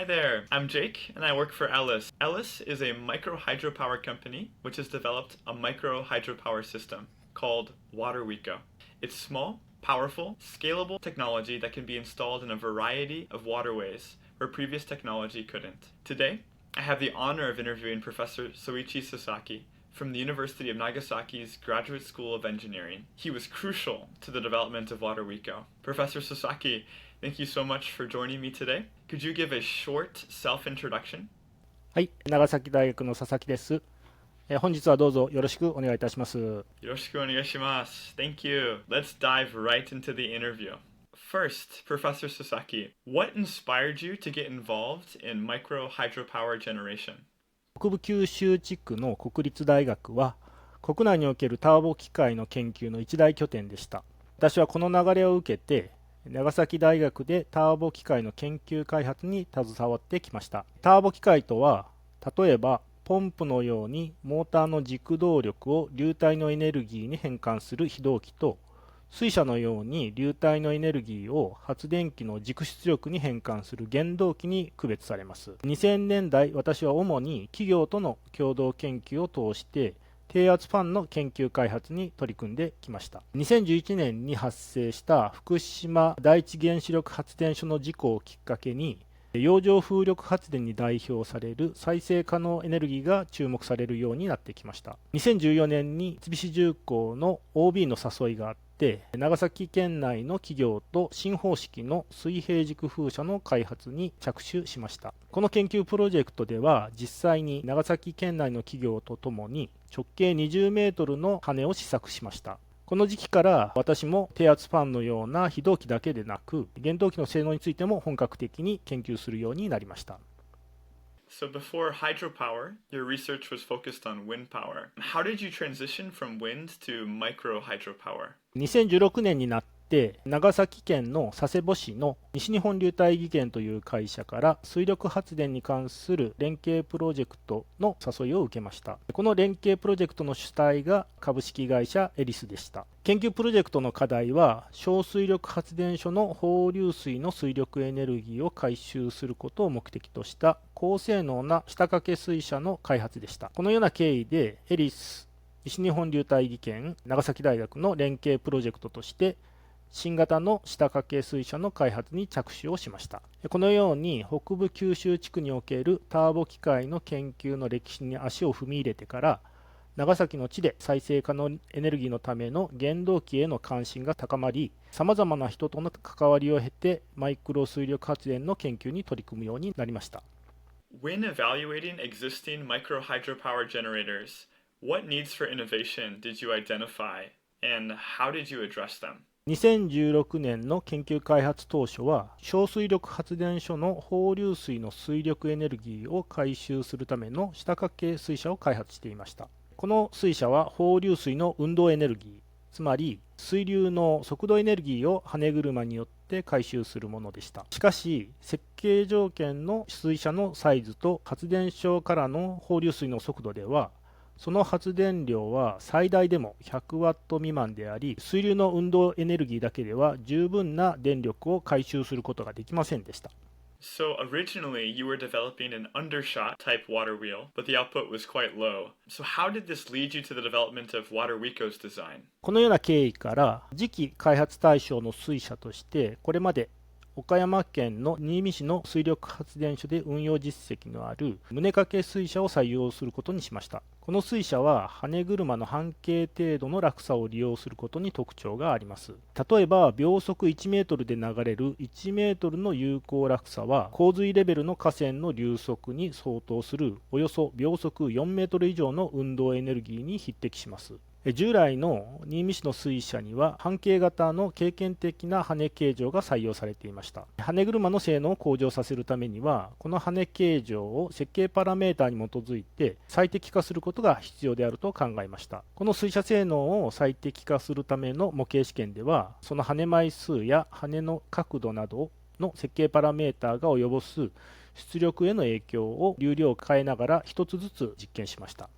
Hi there, I'm Jake and I work for Ellis. Ellis is a micro hydropower company which has developed a micro hydropower system called WaterWeco. It's small, powerful, scalable technology that can be installed in a variety of waterways where previous technology couldn't. Today, I have the honor of interviewing Professor Soichi Sasaki from the University of Nagasaki's Graduate School of Engineering. He was crucial to the development of WaterWeco. Professor Sasaki, thank you so much for joining me today. Could you give a short self-introduction? はい、長崎大学の佐々木です。本日はどうぞよろしくお願いいたします。Yoroshiku onegaishimasu. Thank you. Let's dive right into the interview. First, Professor Sasaki, what inspired you to get involved in micro hydropower generation? 北部九州地区の国立大学は、国内におけるターボ機械の研究の一大拠点でした。私はこの流れを受けて、長崎大学でターボ機械の研究開発に携わってきました。ターボ機械とは、例えばポンプのようにモーターの軸動力を流体のエネルギーに変換する非動機と、水車のように流体のエネルギーを発電機の軸出力に変換する原動機に区別されます。2000年代、私は主に企業との共同研究を通して低圧ファンの研究開発に取り組んできました。2011年に発生した福島第一原子力発電所の事故をきっかけに、洋上風力発電に代表される再生可能エネルギーが注目されるようになってきました。2014年に三菱重工の OB の誘いがあって、長崎県内の企業と新方式の水平軸風車の開発に着手しました。この研究プロジェクトでは、実際に長崎県内の企業とともに直径20メートルの羽を試作しました。この時期から私も低圧ファンのような非動機だけでなく、原動機の性能についても本格的に研究するようになりました。So before hydropower, your research was focused on wind power. How did you transition from wind to micro hydropower? 2016年になって長崎県の佐世保市の西日本流体技研という会社から水力発電に関する連携プロジェクトの誘いを受けました。この連携プロジェクトの主体が株式会社エリスでした。研究プロジェクトの課題は小水力発電所の放流水の水力エネルギーを回収することを目的とした高性能な下掛け水車の開発でした。このような経緯でエリス西日本流体技研長崎大学の連携プロジェクトとして新型の下掛け水車の開発に着手をしました。このように北部九州地区におけるターボ機械の研究の歴史に足を踏み入れてから、長崎の地で再生可能エネルギーのための原動機への関心が高まり、さまざまな人との関わりを経てマイクロ水力発電の研究に取り組むようになりました。When evaluating existing micro hydropower generators, what needs for innovation did you identify and how did you address them? 2016年の研究開発当初は、小水力発電所の放流水の水力エネルギーを回収するための下掛け水車を開発していました。この水車は放流水の運動エネルギー、つまり水流の速度エネルギーを羽車によって回収するものでした。しかし、設計条件の水車のサイズと発電所からの放流水の速度では、その発電量は最大でも100ワット未満であり、水流の運動エネルギーだけでは十分な電力を回収することができませんでした。So originally you were developing an undershot type water wheel, but the output was quite low. So how did this lead you to the development of WaterWeco's design? このような経緯から、次期開発対象の水車として、これまで岡山県の新見市の水力発電所で運用実績のある胸掛け水車を採用することにしました。この水車は羽車の半径程度の落差を利用することに特徴があります。例えば秒速1メートルで流れる1メートルの有効落差は洪水レベルの河川の流速に相当するおよそ秒速4メートル以上の運動エネルギーに匹敵します。従来の新見市の水車には半径型の経験的な羽形状が採用されていました。羽車の性能を向上させるためには、この羽形状を設計パラメータに基づいて最適化することが必要であると考えました。この水車性能を最適化するための模型試験では、その羽枚数や羽の角度などの設計パラメータが及ぼす出力への影響を流量を変えながら一つずつ実験しました。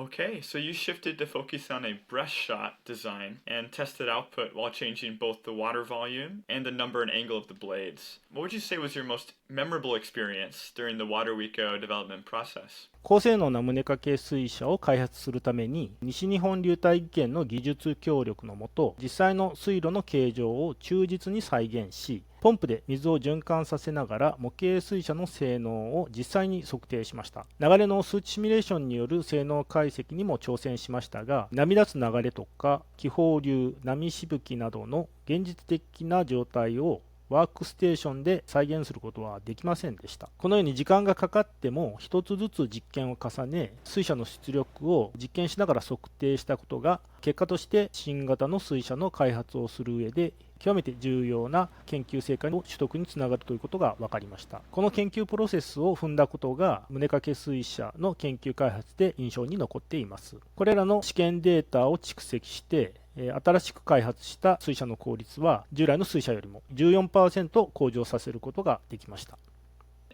Okay, so you shifted to focus on a breastshot design and tested output while changing both the water volume and the number and angle of the blades. What would you say was your most memorable experience during the WaterWeco development process? 高性能な胸掛け水車を開発するために、西日本流体技研の技術協力のもと、実際の水路の形状を忠実に再現し、ポンプで水を循環させながら模型水車の性能を実際に測定しました。流れの数値シミュレーションによる性能解析にも挑戦しましたが、波立つ流れとか気泡流、波しぶきなどの現実的な状態をワークステーションで再現することはできませんでした。このように時間がかかっても一つずつ実験を重ね、水車の出力を実験しながら測定したことが、結果として新型の水車の開発をする上で極めて重要な研究成果の取得につながるということが分かりました。この研究プロセスを踏んだことが胸掛け水車の研究開発で印象に残っています。これらの試験データを蓄積して新しく開発した水車の効率は従来の水車よりも 14% 向上させることができました。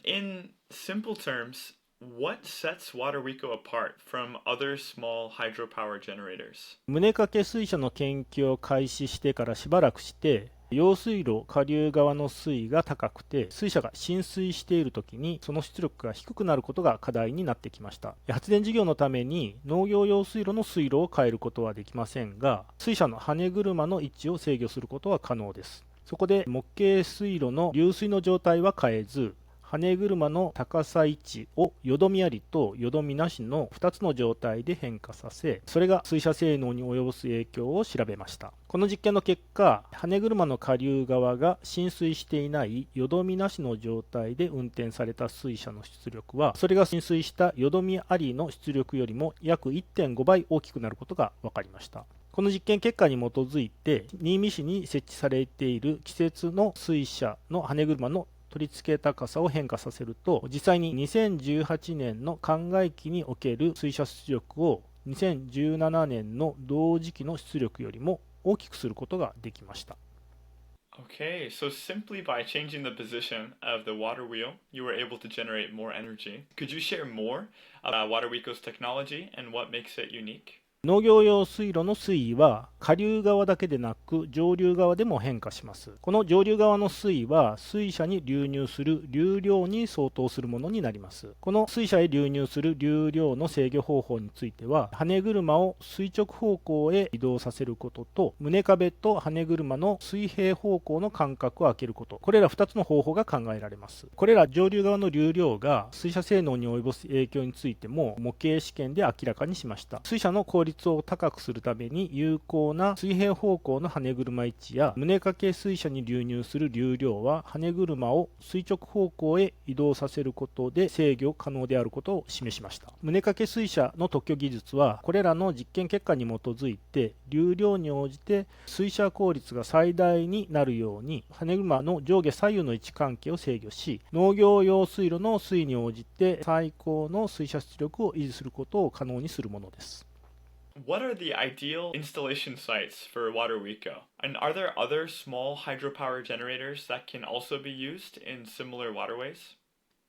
In simple terms, what sets WaterWeco apart from other small hydropower generators? 胸掛け水車の研究を開始してからしばらくして、用水路下流側の水位が高くて水車が浸水しているときにその出力が低くなることが課題になってきました。発電事業のために農業用水路の水路を変えることはできませんが、水車の羽車の位置を制御することは可能です。そこで模型水路の流水の状態は変えず、羽車の高さ位置をよどみありとよどみなしの2つの状態で変化させ、それが水車性能に及ぼす影響を調べました。この実験の結果、羽車の下流側が浸水していないよどみなしの状態で運転された水車の出力は、それが浸水したよどみありの出力よりも約 1.5 倍大きくなることが分かりました。この実験結果に基づいて、新見市に設置されている季節の水車の羽車の取り付け高さを変化させると、実際に2018年の寒海期における水車出力を2017年の同時期の出力よりも大きくすることができました。Okay, so simply by changing the position of the water wheel, you were able to generate more energy. Could you share more about WaterWeco's technology and what makes it unique? 農業用水路の水位は下流側だけでなく上流側でも変化します。この上流側の水位は水車に流入する流量に相当するものになります。この水車へ流入する流量の制御方法については、羽車を垂直方向へ移動させることと、胸壁と羽車の水平方向の間隔を空けること、これら2つの方法が考えられます。これら上流側の流量が水車性能に及ぼす影響についても模型試験で明らかにしました。水車の効率を高くするために有効な水平方向の羽車位置や胸掛け水車に流入する流量は羽車を垂直方向へ移動させることで制御可能であることを示しました。胸掛け水車の特許技術はこれらの実験結果に基づいて流量に応じて水車効率が最大になるように羽車の上下左右の位置関係を制御し、農業用水路の水位に応じて最高の水車出力を維持することを可能にするものです。What are the ideal installation sites for WaterWeco? And are there other small hydropower generators that can also be used in similar waterways?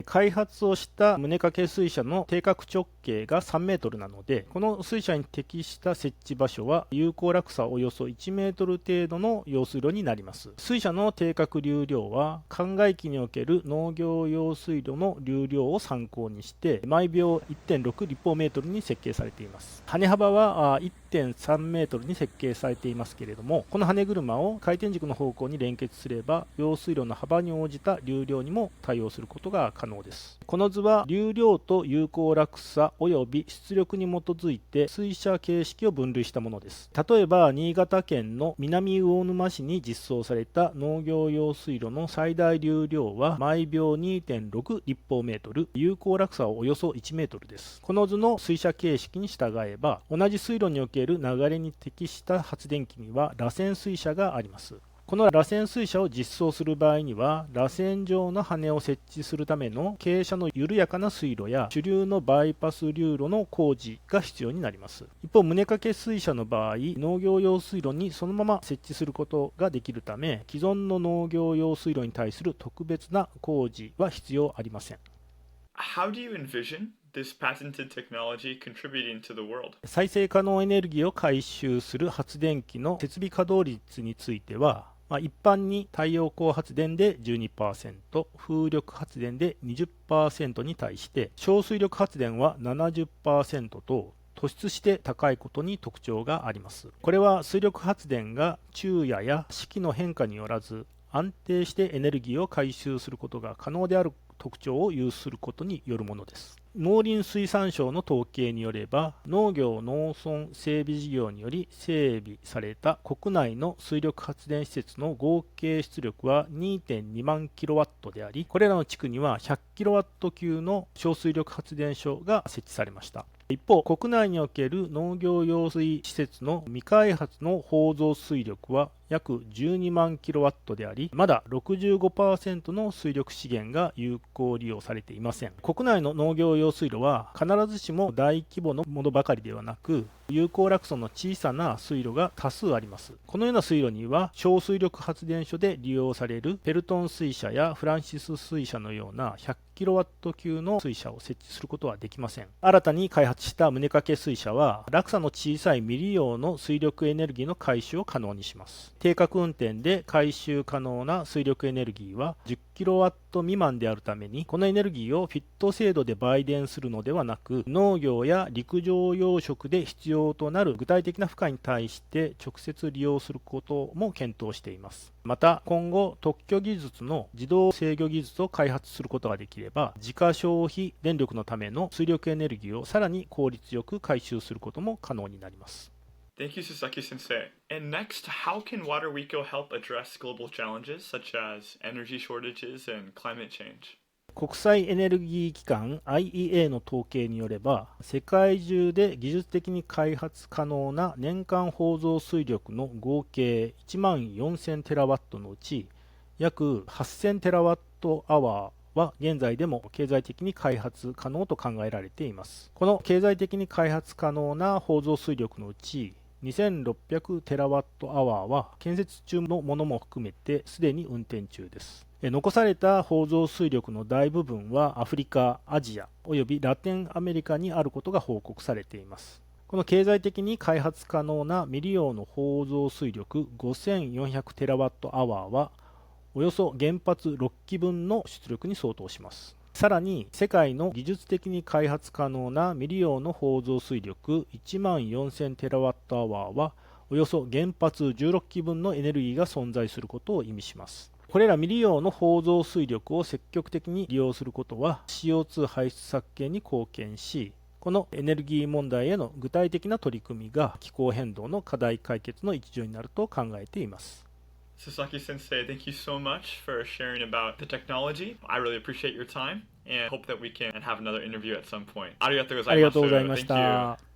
開発をした胸掛け水車の定格直径が3メートルなので、この水車に適した設置場所は有効落差およそ1メートル程度の用水路になります。水車の定格流量は寒海期における農業用水路の流量を参考にして毎秒 1.6 立方メートルに設計されています。羽幅は 1.3 メートルに設計されていますけれども、この羽車を回転軸の方向に連結すれば用水路の幅に応じた流量にも対応することが可能です。この図は流量と有効落差および出力に基づいて水車形式を分類したものです。例えば新潟県の南魚沼市に実装された農業用水路の最大流量は毎秒 2.6 立方メートル、有効落差はおよそ1メートルです。この図の水車形式に従えば同じ水路における流れに適した発電機には螺旋水車があります。この螺旋水車を実装する場合には、螺旋状の羽を設置するための傾斜の緩やかな水路や主流のバイパス流路の工事が必要になります。一方、胸掛け水車の場合、農業用水路にそのまま設置することができるため、既存の農業用水路に対する特別な工事は必要ありません。How do you envision this patented technology contributing to the world? 再生可能エネルギーを回収する発電機の設備稼働率については、一般に太陽光発電で 12%、風力発電で 20% に対して、小水力発電は 70% と突出して高いことに特徴があります。これは水力発電が昼夜や四季の変化によらず、安定してエネルギーを回収することが可能である特徴を有することによるものです。農林水産省の統計によれば、農業農村整備事業により整備された国内の水力発電施設の合計出力は 2.2 万キロワットであり、これらの地区には100キロワット級の小水力発電所が設置されました。一方、国内における農業用水施設の未開発の包蔵水力は約12万キロワットであり、まだ 65% の水力資源が有効利用されていません。国内の農業用水路は必ずしも大規模のものばかりではなく、有効落村の小さな水路が多数あります。このような水路には小水力発電所で利用されるペルトン水車やフランシス水車のような100キロワット級の水車を設置することはできません。新たに開発した棟掛け水車は落差の小さい未利用の水力エネルギーの回収を可能にします。定格運転で回収可能な水力エネルギーは10キロワット未満であるために、このエネルギーをフィット制度で売電するのではなく、農業や陸上養殖で必要となる具体的な負荷に対して直接利用することも検討しています。また今後、特許技術の自動制御技術を開発することができれば、自家消費電力のための水力エネルギーをさらに効率よく回収することも可能になります。Thank you, Sasaki Sensei. And next, how can WaterWeco help address global challenges such as energy shortages and climate change? 国際エネルギー機関 IEA の統計によれば、世界中で技術的に開発可能な年間包蔵水力の合計1万4000テラワットのうち、約8000テラワットアワーは現在でも経済的に開発可能と考えられています。この経済的に開発可能な包蔵水力のうち、2600テラワットアワーは建設中のものも含めてすでに運転中です。残された包蔵水力の大部分はアフリカ、アジアおよびラテンアメリカにあることが報告されています。この経済的に開発可能な未利用の包蔵水力5400テラワットアワーはおよそ原発6基分の出力に相当します。さらに世界の技術的に開発可能な未利用の包蔵水力1万4000テラワットアワーはおよそ原発16基分のエネルギーが存在することを意味します。これら未利用の包蔵水力を積極的に利用することは CO2 排出削減に貢献し、このエネルギー問題への具体的な取り組みが気候変動の課題解決の一助になると考えています。Sasaki Sensei, thank you so much for sharing about the technology. I really appreciate your time and hope that we can have another interview at some point. ありがとうございます。ありがとうございました。